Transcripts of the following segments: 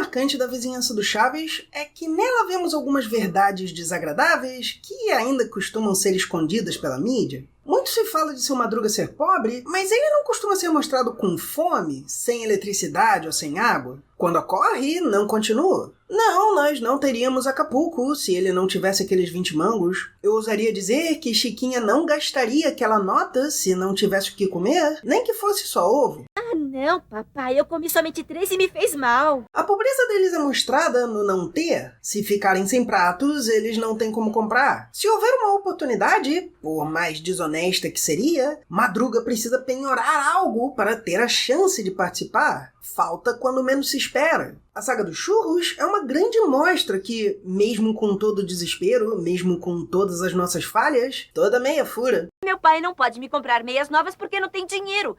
marcante da vizinhança do Chaves é que nela vemos algumas verdades desagradáveis que ainda costumam ser escondidas pela mídia. Muito se fala de seu Madruga ser pobre, mas ele não costuma ser mostrado com fome, sem eletricidade ou sem água. Quando ocorre, não continua. Não, nós não teríamos Acapulco se ele não tivesse aqueles 20 mangos. Eu ousaria dizer que Chiquinha não gastaria aquela nota se não tivesse o que comer, nem que fosse só ovo. Ah, não, papai, eu comi somente 3 e me fez mal. A pobreza deles é mostrada no não ter. Se ficarem sem pratos, eles não têm como comprar. Se houver uma oportunidade, por mais desonesta que seria, Madruga precisa penhorar algo para ter a chance de participar. Falta quando menos se espera. A saga dos churros é uma grande mostra que, mesmo com todo o desespero, mesmo com todas as nossas falhas, toda meia fura. Meu pai não pode me comprar meias novas porque não tem dinheiro.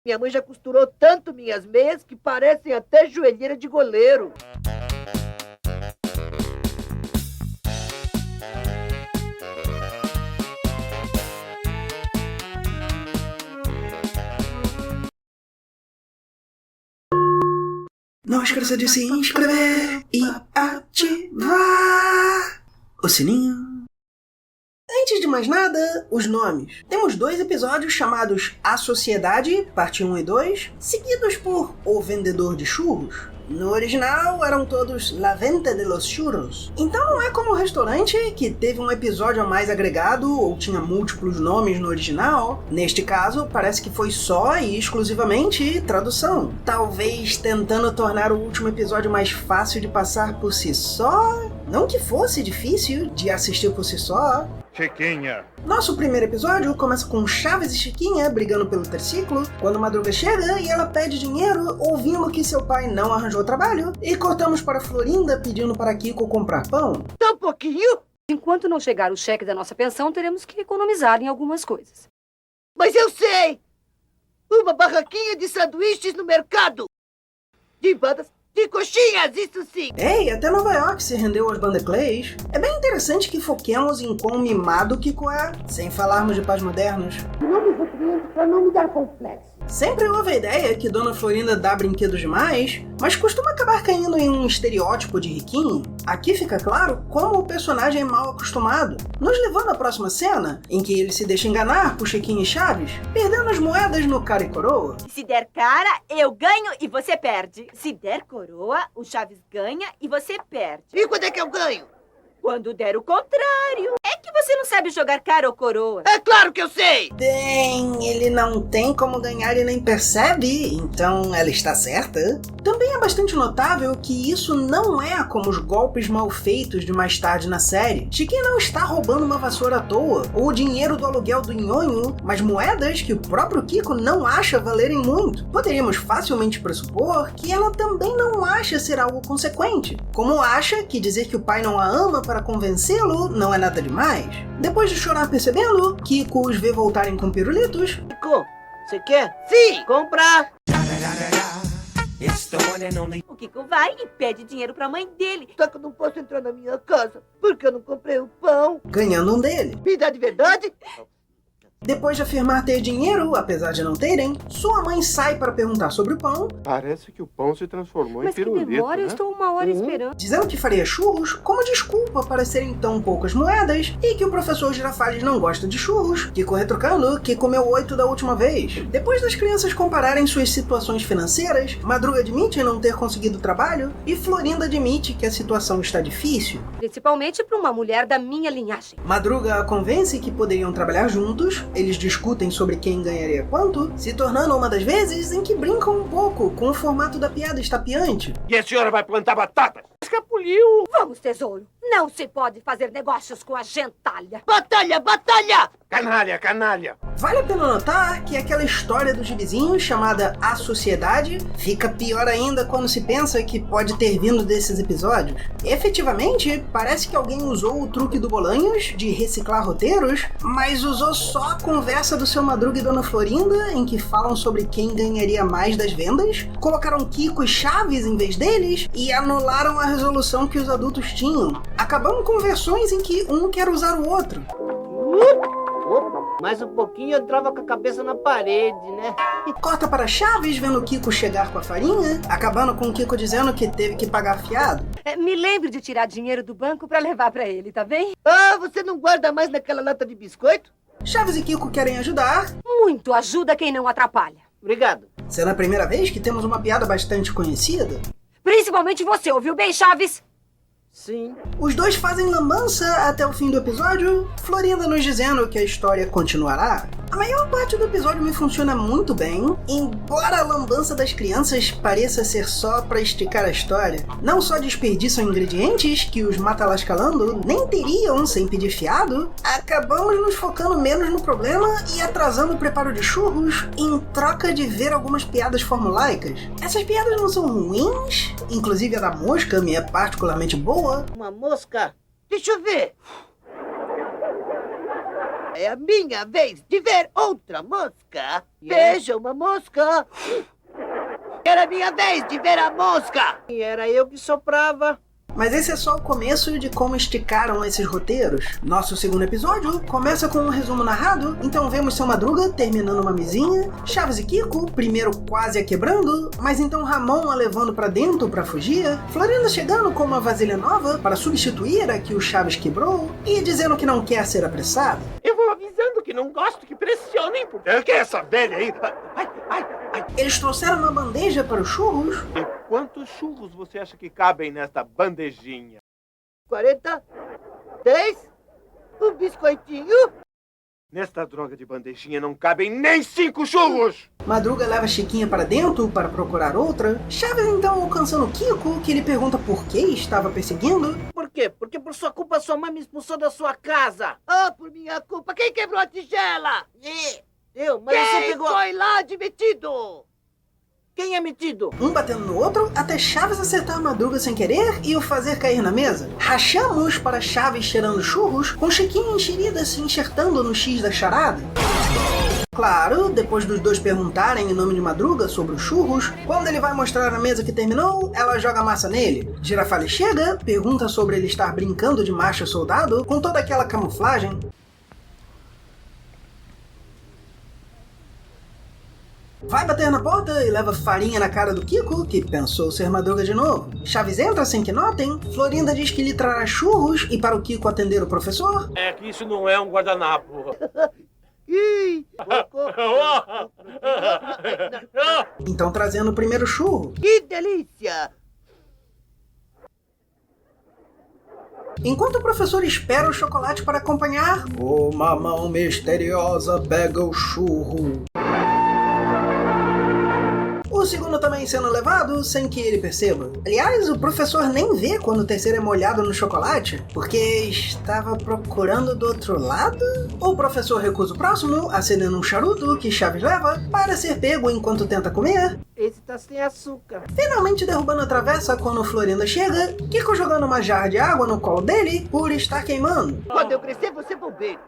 Minha mãe já costurou tanto minhas meias que parecem até joelheira de goleiro. Não esqueça de se inscrever e ativar o sininho. Antes de mais nada, os nomes. Temos 2 episódios chamados A Sociedade, parte 1 e 2, seguidos por O Vendedor de Churros. No original eram todos La Venta de los Churros. Então não é como o restaurante, que teve um episódio a mais agregado ou tinha múltiplos nomes no original. Neste caso, parece que foi só e exclusivamente tradução. Talvez tentando tornar o último episódio mais fácil de passar por si só. Não que fosse difícil de assistir por si só. Chiquinha. Nosso primeiro episódio começa com Chaves e Chiquinha brigando pelo triciclo, quando Madruga chega e ela pede dinheiro, ouvindo que seu pai não arranjou trabalho, e cortamos para Florinda pedindo para Kiko comprar pão. Tá um pouquinho? Enquanto não chegar o cheque da nossa pensão, teremos que economizar em algumas coisas. Mas eu sei! Uma barraquinha de sanduíches no mercado! De embadas, de coxinhas, isso sim! Ei, até Nova York se rendeu aos Bandeclays. É bem interessante que foquemos em quão mimado Kiko é, sem falarmos de pais modernos. Não me repreendo pra não me dar complexo. Sempre houve a ideia que Dona Florinda dá brinquedos demais, mas costuma acabar caindo em um estereótipo de riquinho. Aqui fica claro como o personagem é mal acostumado, nos levando à próxima cena, em que ele se deixa enganar por Chiquinha e Chaves, perdendo as moedas no cara e coroa. Se der cara, eu ganho e você perde. Se der coroa, o Chaves ganha e você perde. E quando é que eu ganho? Quando der o contrário. É que você não sabe jogar cara ou coroa. É claro que eu sei! Bem, ele não tem como ganhar e nem percebe, então ela está certa. Também é bastante notável que isso não é como os golpes mal feitos de mais tarde na série. Chiquinha não está roubando uma vassoura à toa, ou o dinheiro do aluguel do nhonho, mas moedas que o próprio Kiko não acha valerem muito. Poderíamos facilmente pressupor que ela também não acha ser algo consequente, como acha que dizer que o pai não a ama para convencê-lo não é nada demais. Depois de chorar percebendo, Kiko os vê voltarem com pirulitos. Kiko, você quer? Sim! Comprar! O Kiko vai e pede dinheiro pra mãe dele. Só que eu não posso entrar na minha casa, porque eu não comprei o pão. Ganhando um dele. Me dá de verdade? Depois de afirmar ter dinheiro, apesar de não terem, sua mãe sai para perguntar sobre o pão. Parece que o pão se transformou Mas em que pirulito, demora, eu né? estou 1 hora esperando. Dizendo que faria churros como desculpa para serem tão poucas moedas e que o professor Girafales não gosta de churros, Kiko retrucando que comeu 8 da última vez. Depois das crianças compararem suas situações financeiras, Madruga admite não ter conseguido trabalho e Florinda admite que a situação está difícil. Principalmente para uma mulher da minha linhagem. Madruga a convence que poderiam trabalhar juntos, eles discutem sobre quem ganharia quanto, se tornando uma das vezes em que brincam um pouco com o formato da piada estapeante. E a senhora vai plantar batata? Escapuliu! Vamos, tesouro. Não se pode fazer negócios com a gentalha. Batalha, batalha! Canalha, canalha! Vale a pena notar que aquela história do gibizinho chamada A Sociedade fica pior ainda quando se pensa que pode ter vindo desses episódios. Efetivamente, parece que alguém usou o truque do Bolanhos de reciclar roteiros, mas usou só a conversa do seu Madruga e Dona Florinda, em que falam sobre quem ganharia mais das vendas, colocaram Kiko e Chaves em vez deles e anularam a resolução que os adultos tinham. Acabamos com versões em que um quer usar o outro. Mais um pouquinho eu entrava com a cabeça na parede, né? Corta para Chaves vendo o Kiko chegar com a farinha, acabando com o Kiko dizendo que teve que pagar fiado. Me lembre de tirar dinheiro do banco pra levar pra ele, tá bem? Ah, você não guarda mais naquela lata de biscoito? Chaves e Kiko querem ajudar. Muito ajuda quem não atrapalha. Obrigado. Sendo a primeira vez que temos uma piada bastante conhecida. Principalmente você, ouviu bem, Chaves? Sim. Os dois fazem lambança até o fim do episódio, Florinda nos dizendo que a história continuará. A maior parte do episódio me funciona muito bem, embora a lambança das crianças pareça ser só pra esticar a história. Não só desperdiçam ingredientes que os matalascalando nem teriam sem pedir fiado, acabamos nos focando menos no problema e atrasando o preparo de churros em troca de ver algumas piadas formulaicas. Essas piadas não são ruins, inclusive a da mosca me é particularmente boa. Uma mosca? Deixa eu ver. É a minha vez de ver outra mosca. Veja uma mosca. Era a minha vez de ver a mosca. E era eu que soprava. Mas esse é só o começo de como esticaram esses roteiros. Nosso segundo episódio começa com um resumo narrado, então vemos Seu Madruga terminando uma mesinha, Chaves e Kiko primeiro quase a quebrando, mas então Ramon a levando pra dentro pra fugir, Florinda chegando com uma vasilha nova para substituir a que o Chaves quebrou e dizendo que não quer ser apressada. Eu vou avisando que não gosto que pressionem. Por que essa velha aí? Ai, ai, ai. Eles trouxeram uma bandeja para os churros. E quantos churros você acha que cabem nesta bandejinha? 43? Um biscoitinho? Nesta droga de bandejinha não cabem nem 5 churros! Madruga leva Chiquinha para dentro para procurar outra. Chaves então alcançando Kiko, que lhe pergunta por que estava perseguindo. Por quê? Porque por sua culpa sua mãe me expulsou da sua casa. Ah, por minha culpa. Quem quebrou a tigela? Eu, mas Quem você pegou... foi lá de metido? Quem é metido? Um batendo no outro, até Chaves acertar Madruga sem querer e o fazer cair na mesa. Rachamos para Chaves cheirando churros, com Chiquinha enxerida se enxertando no X da charada. Claro, depois dos dois perguntarem em nome de Madruga sobre os churros, quando ele vai mostrar na mesa que terminou, ela joga a massa nele. Girafales chega, pergunta sobre ele estar brincando de macho soldado, com toda aquela camuflagem. Vai bater na porta e leva farinha na cara do Kiko, que pensou ser Madruga de novo. Chaves entra sem que notem, Florinda diz que lhe trará churros e para o Kiko atender o professor. É que isso não é um guardanapo. Ih, Então trazendo o primeiro churro. que delícia! Enquanto o professor espera o chocolate para acompanhar, uma mão misteriosa pega o churro. O segundo também sendo levado sem que ele perceba. Aliás, o professor nem vê quando o terceiro é molhado no chocolate, porque estava procurando do outro lado? O professor recusa o próximo, acendendo um charuto que Chaves leva para ser pego enquanto tenta comer. Esse tá sem açúcar. Finalmente derrubando a travessa quando Florinda chega, Kiko jogando uma jarra de água no colo dele por estar queimando. Quando eu crescer, você bombeiro.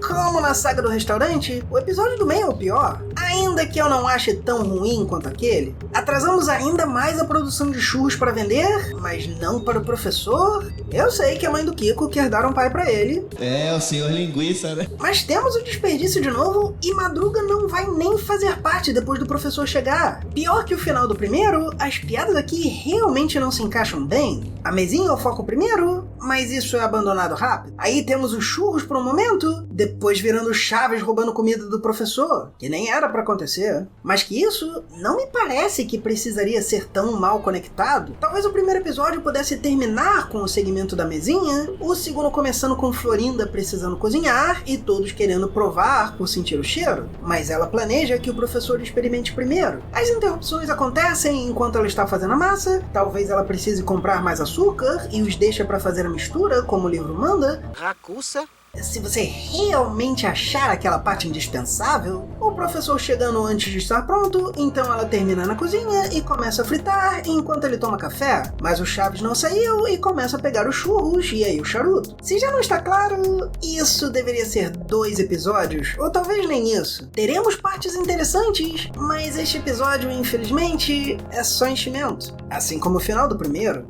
Como na saga do restaurante, o episódio do meio é o pior. Ainda que eu não ache tão ruim quanto aquele, atrasamos ainda mais a produção de churros para vender, mas não para o professor. Eu sei que a mãe do Kiko quer dar um pai para ele. É, o senhor linguiça, né? Mas temos o desperdício de novo e Madruga não vai nem fazer parte depois do professor chegar. Pior que o final do primeiro, as piadas aqui realmente não se encaixam bem. A mesinha é o foco primeiro, mas isso é abandonado rápido. Aí temos os churros por um momento, depois virando Chaves roubando comida do professor, que nem era pra acontecer. Mas que isso não me parece que precisaria ser tão mal conectado. Talvez o primeiro episódio pudesse terminar com o segmento da mesinha, o segundo começando com Florinda precisando cozinhar e todos querendo provar por sentir o cheiro, mas ela planeja que o professor experimente primeiro. As interrupções acontecem enquanto ela está fazendo a massa, talvez ela precise comprar mais açúcar e os deixa pra fazer a mistura como o livro manda. Racuça? Se você realmente achar aquela parte indispensável, o professor chegando antes de estar pronto, então ela termina na cozinha e começa a fritar enquanto ele toma café. Mas o Chaves não saiu e começa a pegar os churros e aí o charuto. Se já não está claro, isso deveria ser 2 episódios, ou talvez nem isso. Teremos partes interessantes, mas este episódio, infelizmente, é só enchimento. Assim como o final do primeiro.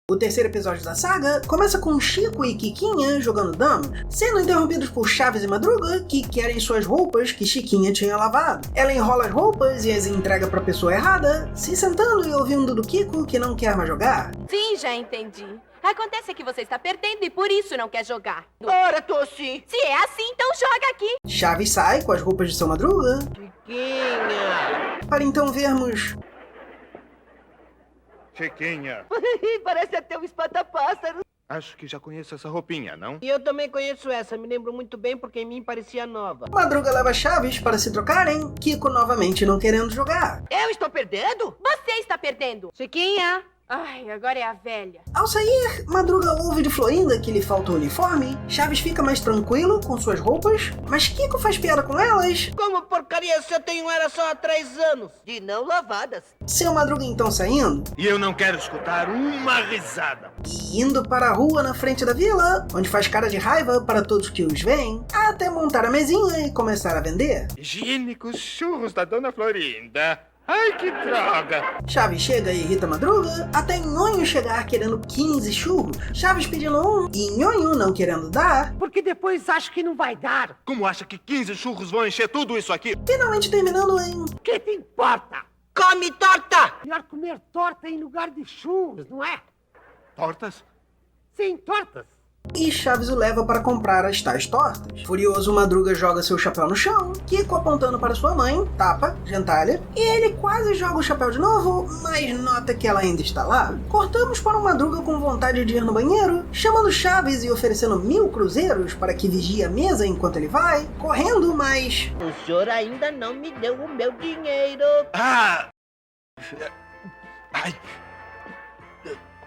O terceiro episódio da saga começa com Chico e Quiquinha jogando damas, sendo interrompidos por Chaves e Madruga, que querem suas roupas que Chiquinha tinha lavado. Ela enrola as roupas e as entrega pra pessoa errada, se sentando e ouvindo do Kiko que não quer mais jogar. Sim, já entendi. Acontece que você está perdendo e por isso não quer jogar. Ora, tô sim. Se é assim, então joga aqui. Chaves sai com as roupas de seu Madruga, Chiquinha. para então vermos Chiquinha, Parece até um espanta-pássaro. acho que já conheço essa roupinha, não? E eu também conheço essa, me lembro muito bem porque em mim parecia nova. Madruga leva Chaves para se trocarem, Kiko novamente não querendo jogar. Eu estou perdendo? Você está perdendo. Chiquinha! Ai, agora é a velha. Ao sair, Madruga ouve de Florinda que lhe falta o uniforme, Chaves fica mais tranquilo com suas roupas, mas Kiko faz piada com elas. Como porcaria se eu tenho era só há 3 anos? De não lavadas. Seu Madruga então saindo E eu não quero escutar uma risada. e indo para a rua na frente da vila, onde faz cara de raiva para todos que os veem, até montar a mesinha e começar a vender. Higiênicos churros da Dona Florinda. Ai, que droga. Chaves chega e irrita Madruga, até Nhonho chegar querendo 15 churros, Chaves pedindo um e Nhonho não querendo dar, Porque depois acho que não vai dar. Como acha que 15 churros vão encher tudo isso aqui? finalmente terminando em Que te importa? Come torta! Melhor comer torta em lugar de churros, não é? Tortas? Sim, tortas. e Chaves o leva para comprar as tais tortas. Furioso, Madruga joga seu chapéu no chão, Kiko apontando para sua mãe, tapa, gentalha, e ele quase joga o chapéu de novo, mas nota que ela ainda está lá. Cortamos para um Madruga com vontade de ir no banheiro, chamando Chaves e oferecendo 1000 cruzeiros para que vigie a mesa enquanto ele vai, correndo, mas O senhor ainda não me deu o meu dinheiro. Ah! Ai,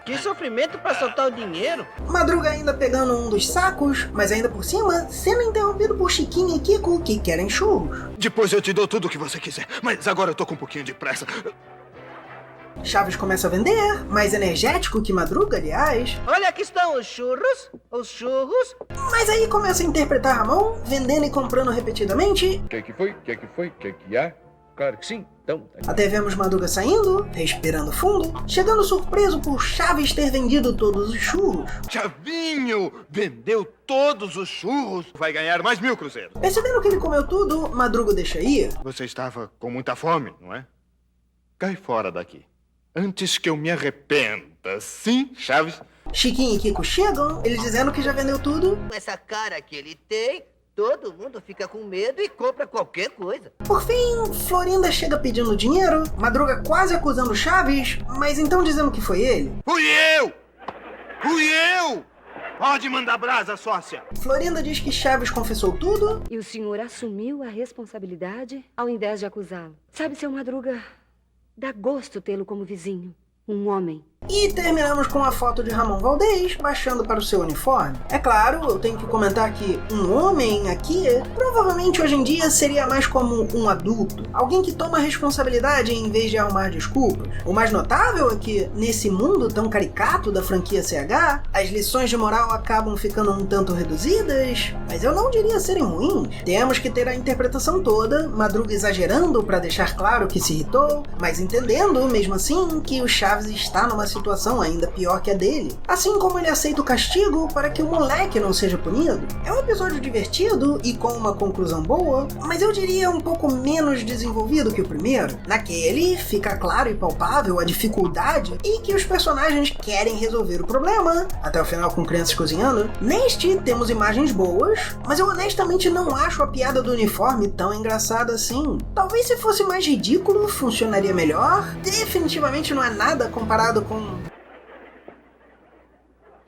Que sofrimento pra soltar o dinheiro. Madruga ainda pegando um dos sacos, mas ainda por cima, sendo interrompido por Chiquinha e Kiko, que querem churros. depois eu te dou tudo o que você quiser, mas agora eu tô com um pouquinho de pressa. Chaves começa a vender, mais energético que Madruga, aliás, Olha, aqui estão os churros. Os churros. mas aí começa a interpretar Ramon, vendendo e comprando repetidamente, O que foi? O que há? Claro que sim. Então, até vemos Madruga saindo, respirando fundo, chegando surpreso por Chaves ter vendido todos os churros. Chavinho vendeu todos os churros. Vai ganhar mais 1000 cruzeiros. Percebendo que ele comeu tudo, Madruga deixa ir. Você estava com muita fome, não é? Cai fora daqui. Antes que eu me arrependa. Sim, Chaves? Chiquinha e Kiko chegam, eles dizendo que já vendeu tudo. Com essa cara que ele tem, todo mundo fica com medo e compra qualquer coisa. Por fim, Florinda chega pedindo dinheiro, Madruga quase acusando Chaves, mas então dizendo que foi ele. Fui eu! Fui eu! Pode mandar brasa, sócia. Florinda diz que Chaves confessou tudo, E o senhor assumiu a responsabilidade ao invés de acusá-lo. Sabe, seu Madruga, dá gosto tê-lo como vizinho. Um homem. e terminamos com a foto de Ramon Valdez baixando para o seu uniforme. É claro, eu tenho que comentar que um homem aqui, provavelmente hoje em dia seria mais como um adulto, alguém que toma responsabilidade em vez de arrumar desculpas. O mais notável é que, nesse mundo tão caricato da franquia CH, as lições de moral acabam ficando um tanto reduzidas, mas eu não diria serem ruins. Temos que ter a interpretação toda, Madruga exagerando para deixar claro que se irritou, mas entendendo, mesmo assim, que o Chaves está numa situação ainda pior que a dele. Assim como ele aceita o castigo para que o moleque não seja punido. É um episódio divertido e com uma conclusão boa, mas eu diria um pouco menos desenvolvido que o primeiro. Naquele, fica claro e palpável a dificuldade e que os personagens querem resolver o problema, até o final com crianças cozinhando. Neste, temos imagens boas, mas eu honestamente não acho a piada do uniforme tão engraçada assim. Talvez se fosse mais ridículo, funcionaria melhor. Definitivamente não é nada comparado com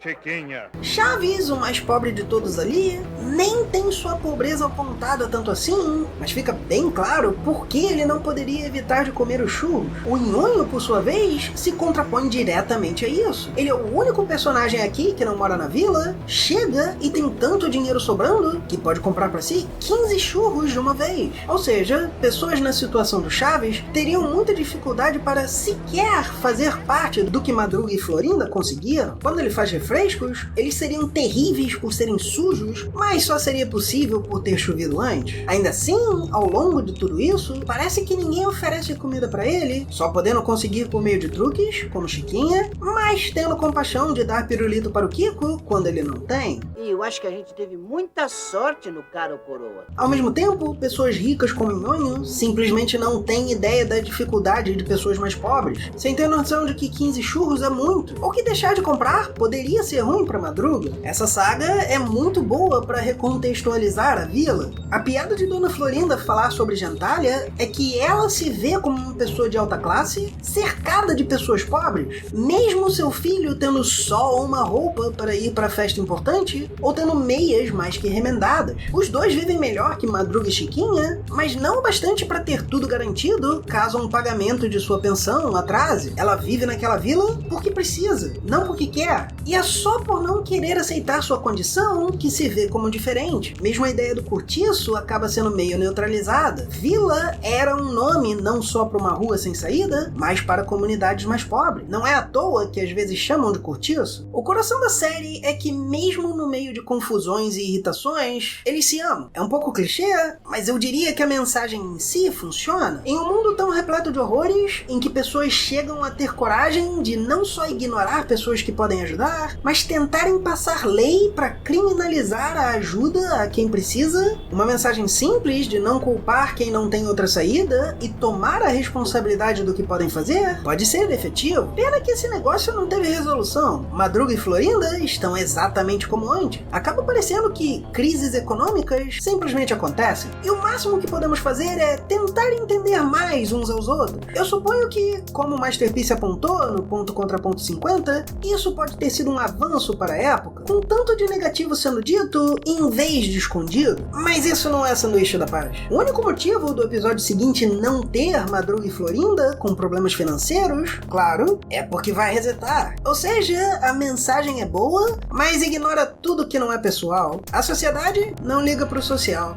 Chiquinha. Chaves, o mais pobre de todos ali, nem tem sua pobreza apontada tanto assim, mas fica bem claro por que ele não poderia evitar de comer o churros. O Nhonho, por sua vez, se contrapõe diretamente a isso. Ele é o único personagem aqui que não mora na vila, chega e tem tanto dinheiro sobrando que pode comprar para si 15 churros de uma vez. Ou seja, pessoas na situação do Chaves teriam muita dificuldade para sequer fazer parte do que Madruga e Florinda conseguiram. Quando ele faz referência frescos, eles seriam terríveis por serem sujos, mas só seria possível por ter chovido antes. Ainda assim, ao longo de tudo isso, parece que ninguém oferece comida pra ele, só podendo conseguir por meio de truques, como Chiquinha, mas tendo compaixão de dar pirulito para o Kiko quando ele não tem. E eu acho que a gente teve muita sorte no Caro Coroa. Ao mesmo tempo, pessoas ricas como Nhonho simplesmente não têm ideia da dificuldade de pessoas mais pobres, sem ter noção de que 15 churros é muito, ou que deixar de comprar poderia ser ruim pra Madruga. Essa saga é muito boa para recontextualizar a vila. A piada de Dona Florinda falar sobre Gentalha é que ela se vê como uma pessoa de alta classe, cercada de pessoas pobres, mesmo seu filho tendo só uma roupa para ir para festa importante, ou tendo meias mais que remendadas. Os dois vivem melhor que Madruga e Chiquinha, mas não o bastante para ter tudo garantido caso um pagamento de sua pensão atrase. Ela vive naquela vila porque precisa, não porque quer. E é só por não querer aceitar sua condição que se vê como diferente. Mesmo a ideia do cortiço acaba sendo meio neutralizada. Vila era um nome não só para uma rua sem saída, mas para comunidades mais pobres. Não é à toa que às vezes chamam de cortiço. O coração da série é que mesmo no meio de confusões e irritações, eles se amam. É um pouco clichê, mas eu diria que a mensagem em si funciona. Em um mundo tão repleto de horrores, em que pessoas chegam a ter coragem de não só ignorar pessoas que podem ajudar, mas tentarem passar lei para criminalizar a ajuda a quem precisa, uma mensagem simples de não culpar quem não tem outra saída e tomar a responsabilidade do que podem fazer, pode ser efetivo. Pena que esse negócio não teve resolução. Madruga e Florinda estão exatamente como antes. Acaba parecendo que crises econômicas simplesmente acontecem. E o máximo que podemos fazer é tentar entender mais uns aos outros. Eu suponho que, como o Masterpiece apontou no ponto contra ponto 50, isso pode ter sido um avanço para a época, com tanto de negativo sendo dito em vez de escondido. Mas isso não é sanduíche da paz. O único motivo do episódio seguinte não ter Madruga e Florinda com problemas financeiros, claro, é porque vai resetar. Ou seja, a mensagem é boa, mas ignora tudo que não é pessoal. A sociedade não liga pro social.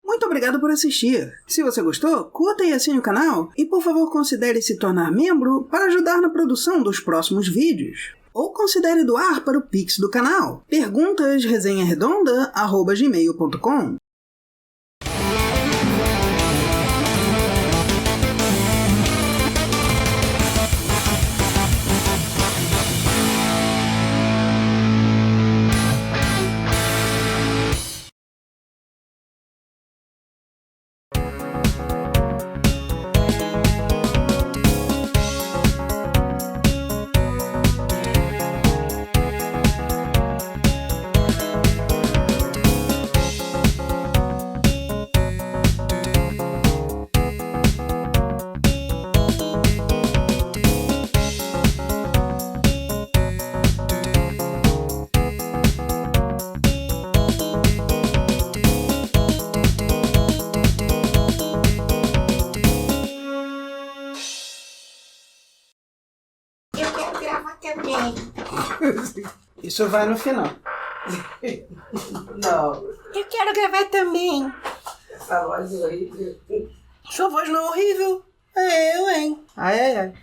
Muito obrigado por assistir. Se você gostou, curta e assine o canal e por favor considere se tornar membro para ajudar na produção dos próximos vídeos. Ou considere doar para o Pix do canal. Perguntas resenharedonda@gmail.com. Isso vai no final. Não. Eu quero gravar também. Essa voz é horrível. Sua voz não é horrível. É eu, hein? Ai, ai, ai.